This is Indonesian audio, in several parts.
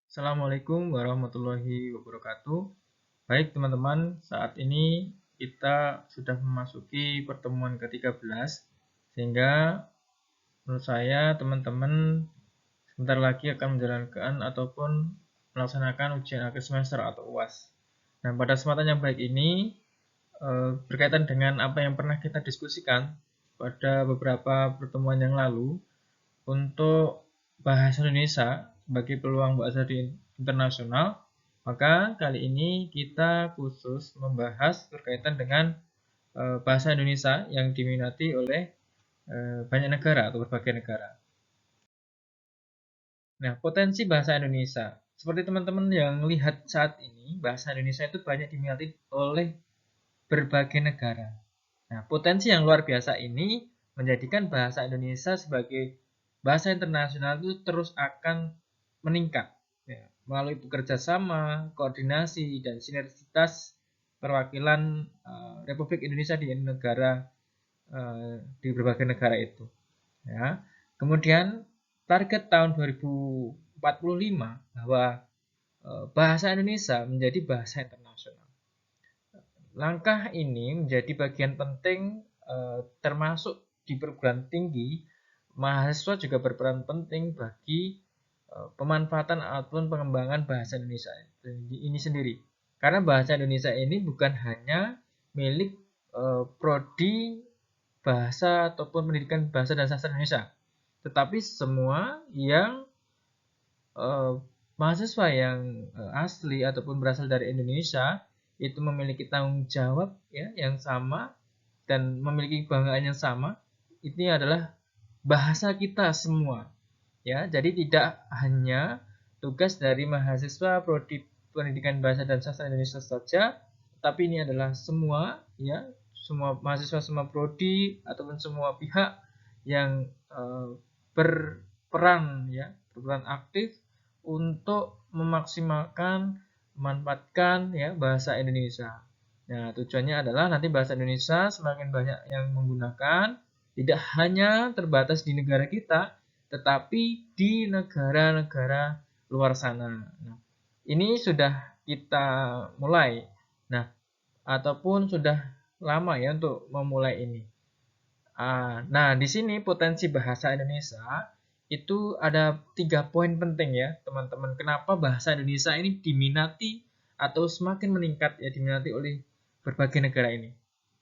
Assalamualaikum warahmatullahi wabarakatuh. Baik teman-teman, saat ini kita sudah memasuki pertemuan ke-13, sehingga menurut saya teman-teman sebentar lagi akan menjalankan ataupun melaksanakan ujian akhir semester atau UAS. Nah, pada kesempatan yang baik ini berkaitan dengan apa yang pernah kita diskusikan pada beberapa pertemuan yang lalu untuk bahasa Indonesia sebagai peluang bahasa di internasional, maka kali ini kita khusus membahas berkaitan dengan bahasa Indonesia yang diminati oleh banyak negara atau berbagai negara. Nah, potensi bahasa Indonesia. Seperti teman-teman yang lihat saat ini, bahasa Indonesia itu banyak diminati oleh berbagai negara. Nah, potensi yang luar biasa ini menjadikan bahasa Indonesia sebagai bahasa internasional itu terus akan meningkat ya, melalui bekerja sama, koordinasi, dan sinergitas perwakilan Republik Indonesia di negara di berbagai negara itu. Ya. Kemudian target tahun 2045 bahwa bahasa Indonesia menjadi bahasa internasional. Langkah ini menjadi bagian penting termasuk di perguruan tinggi, mahasiswa juga berperan penting bagi pemanfaatan ataupun pengembangan bahasa Indonesia ini sendiri. Karena bahasa Indonesia ini bukan hanya milik prodi bahasa ataupun pendidikan bahasa dan sastra Indonesia, tetapi semua yang mahasiswa yang asli ataupun berasal dari Indonesia itu memiliki tanggung jawab ya yang sama dan memiliki kebanggaan yang sama. Ini adalah bahasa kita semua. Ya, jadi tidak hanya tugas dari mahasiswa prodi pendidikan bahasa dan sastra Indonesia saja, tapi ini adalah semua ya, semua mahasiswa, semua prodi ataupun semua pihak yang berperan ya, berperan aktif untuk memaksimalkan memanfaatkan ya bahasa Indonesia. Nah, tujuannya adalah nanti bahasa Indonesia semakin banyak yang menggunakan, tidak hanya terbatas di negara kita, tetapi di negara-negara luar sana. Nah, ini sudah kita mulai. Nah, ataupun sudah lama ya untuk memulai ini. Nah, di sini potensi bahasa Indonesia itu ada 3 poin penting ya, teman-teman. Kenapa bahasa Indonesia ini diminati atau semakin meningkat ya diminati oleh berbagai negara ini.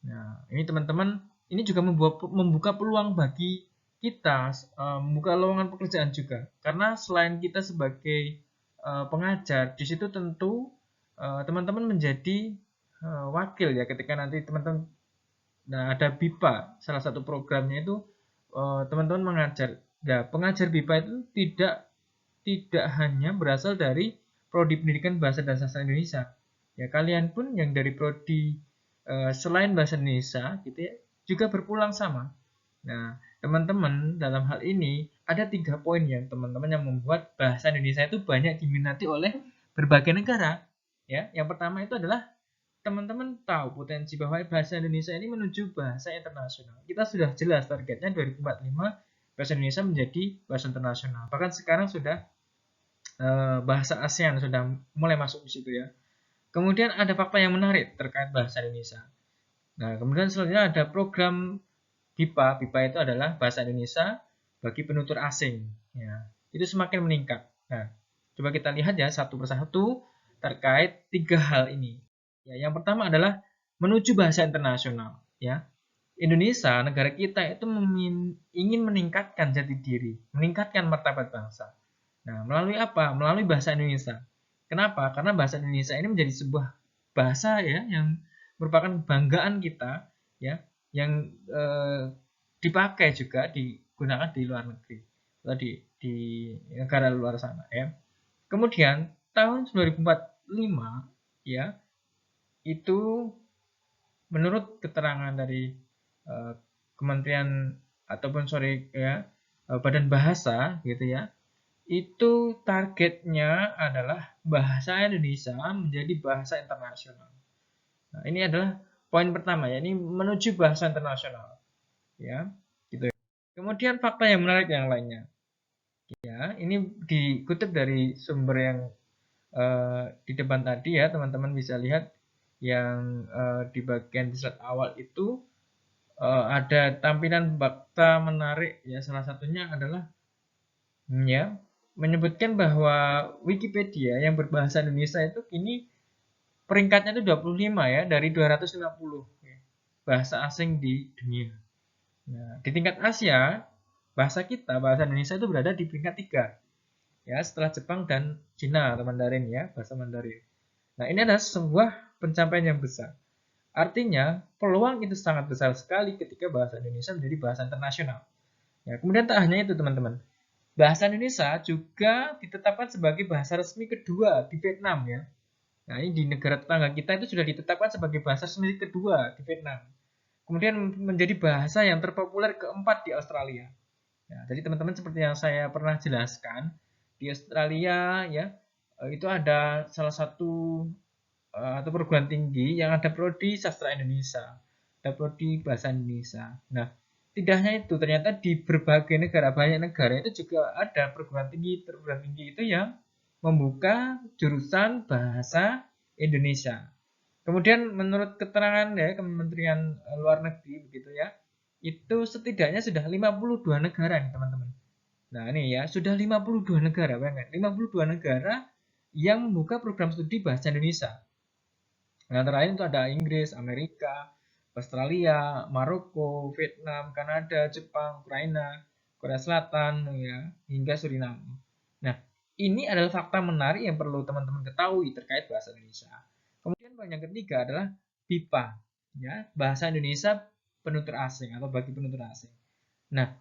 Nah, ini teman-teman, ini juga membuka peluang bagi kita, membuka lowongan pekerjaan juga. Karena selain kita sebagai pengajar, di situ tentu teman-teman menjadi wakil ya ketika nanti teman-teman. Nah, ada BIPA, salah satu programnya itu teman-teman mengajar. Nah, pengajar BIPA itu tidak hanya berasal dari prodi pendidikan bahasa dan sastra Indonesia. Ya, kalian pun yang dari prodi selain bahasa Indonesia gitu ya, juga berpulang sama. Nah, teman-teman dalam hal ini ada 3 poin yang teman-teman yang membuat bahasa Indonesia itu banyak diminati oleh berbagai negara. Ya, yang pertama itu adalah teman-teman tahu potensi bahwa bahasa Indonesia ini menuju bahasa internasional. Kita sudah jelas targetnya 2045 bahasa Indonesia menjadi bahasa internasional. Bahkan sekarang sudah bahasa ASEAN sudah mulai masuk di situ ya. Kemudian ada fakta yang menarik terkait bahasa Indonesia. Nah, kemudian selanjutnya ada program BIPA. BIPA itu adalah bahasa Indonesia bagi penutur asing. Ya, itu semakin meningkat. Nah, coba kita lihat ya satu persatu terkait 3 hal ini. Ya, yang pertama adalah menuju bahasa internasional. Ya, Indonesia, negara kita itu ingin meningkatkan jati diri, meningkatkan martabat bangsa. Nah, melalui apa? Melalui bahasa Indonesia. Kenapa? Karena bahasa Indonesia ini menjadi sebuah bahasa ya yang merupakan kebanggaan kita ya, yang dipakai juga digunakan di luar negeri atau di negara luar sana ya. Kemudian tahun 2045 ya itu menurut keterangan dari Kementerian ataupun sorry ya Badan Bahasa gitu ya, itu targetnya adalah bahasa Indonesia menjadi bahasa internasional. Nah, ini adalah poin pertama ya, ini menuju bahasa internasional ya gitu. Kemudian fakta yang menarik yang lainnya, Ya, ini dikutip dari sumber yang di depan tadi ya, teman-teman bisa lihat yang di bagian slide awal itu ada tampilan fakta menarik ya, salah satunya adalah ya menyebutkan bahwa Wikipedia yang berbahasa Indonesia itu kini peringkatnya itu 25 ya dari 250 ya, bahasa asing di dunia. Nah, di tingkat Asia, bahasa Indonesia itu berada di peringkat 3 ya, setelah Jepang dan Cina atau Mandarin ya, bahasa Mandarin. Nah, ini adalah sebuah pencapaian yang besar. Artinya, peluang itu sangat besar sekali ketika bahasa Indonesia menjadi bahasa internasional. Ya, kemudian tak hanya itu, teman-teman. Bahasa Indonesia juga ditetapkan sebagai bahasa resmi kedua di Vietnam ya. Nah, ini di negara tetangga kita itu sudah ditetapkan sebagai bahasa resmi kedua di Vietnam. Kemudian menjadi bahasa yang terpopuler keempat di Australia. Ya, jadi teman-teman seperti yang saya pernah jelaskan, di Australia ya itu ada salah satu atau perguruan tinggi yang ada prodi sastra Indonesia, ada prodi bahasa Indonesia. Nah, tidak hanya itu, ternyata di berbagai negara, banyak negara itu juga ada perguruan tinggi itu yang membuka jurusan bahasa Indonesia. Kemudian menurut keterangan ya Kementerian Luar Negeri begitu ya, itu setidaknya sudah 52 negara nih teman-teman. Nah ini ya, sudah 52 negara, bayangkan 52 negara yang membuka program studi bahasa Indonesia. Nah, antara lain itu ada Inggris, Amerika, Australia, Maroko, Vietnam, Kanada, Jepang, Ukraina, Korea Selatan, ya, hingga Suriname. Nah, ini adalah fakta menarik yang perlu teman-teman ketahui terkait bahasa Indonesia. Kemudian poin yang ketiga adalah BIPA, ya, bahasa Indonesia penutur asing atau bagi penutur asing. Nah,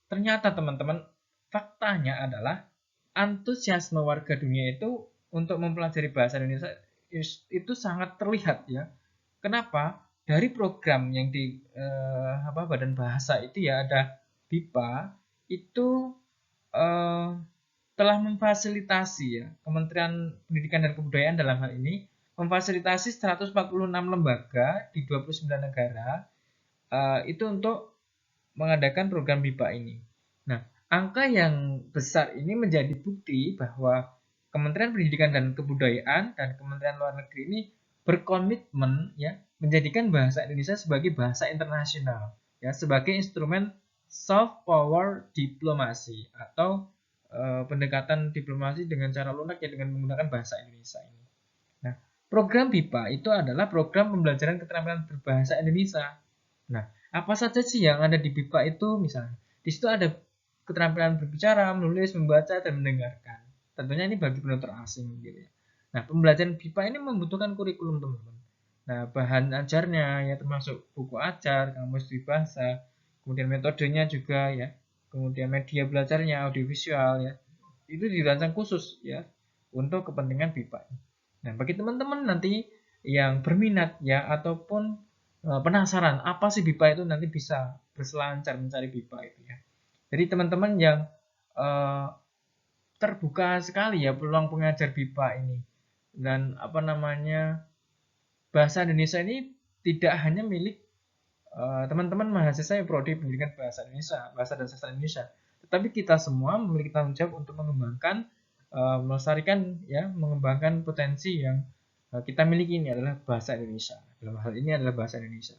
ternyata teman-teman faktanya adalah antusiasme warga dunia itu untuk mempelajari bahasa Indonesia itu sangat terlihat ya. Kenapa? Dari program yang di Badan Bahasa itu ya ada BIPA itu eh, telah memfasilitasi ya Kementerian Pendidikan dan Kebudayaan dalam hal ini memfasilitasi 146 lembaga di 29 negara itu untuk mengadakan program BIPA ini. Nah, angka yang besar ini menjadi bukti bahwa Kementerian Pendidikan dan Kebudayaan dan Kementerian Luar Negeri ini berkomitmen ya menjadikan bahasa Indonesia sebagai bahasa internasional ya sebagai instrumen soft power diplomasi atau pendekatan diplomasi dengan cara lunak ya dengan menggunakan bahasa Indonesia ini. Nah, program BIPA itu adalah program pembelajaran keterampilan berbahasa Indonesia. Nah, apa saja sih yang ada di BIPA itu? Misalnya, di situ ada keterampilan berbicara, menulis, membaca, dan mendengarkan. Tentunya ini bagi penutur asing gitu ya. Nah, pembelajaran BIPA ini membutuhkan kurikulum teman-teman. Nah, bahan ajarnya ya termasuk buku ajar, kamus bahasa, kemudian metodenya juga ya, kemudian media belajarnya, audiovisual ya, itu dirancang khusus ya untuk kepentingan BIPA. Nah, bagi teman-teman nanti yang berminat ya ataupun penasaran apa sih BIPA itu nanti bisa berselancar mencari BIPA itu ya. Jadi teman-teman yang uh, terbuka sekali ya peluang pengajar BIPA ini dan apa namanya bahasa Indonesia ini tidak hanya milik teman-teman mahasiswa yang prodi pendidikan bahasa Indonesia, bahasa dan sastra Indonesia, tetapi kita semua memiliki tanggung jawab untuk mengembangkan, melestarikan, ya, mengembangkan potensi yang kita miliki ini adalah bahasa Indonesia. Dalam hal ini adalah bahasa Indonesia.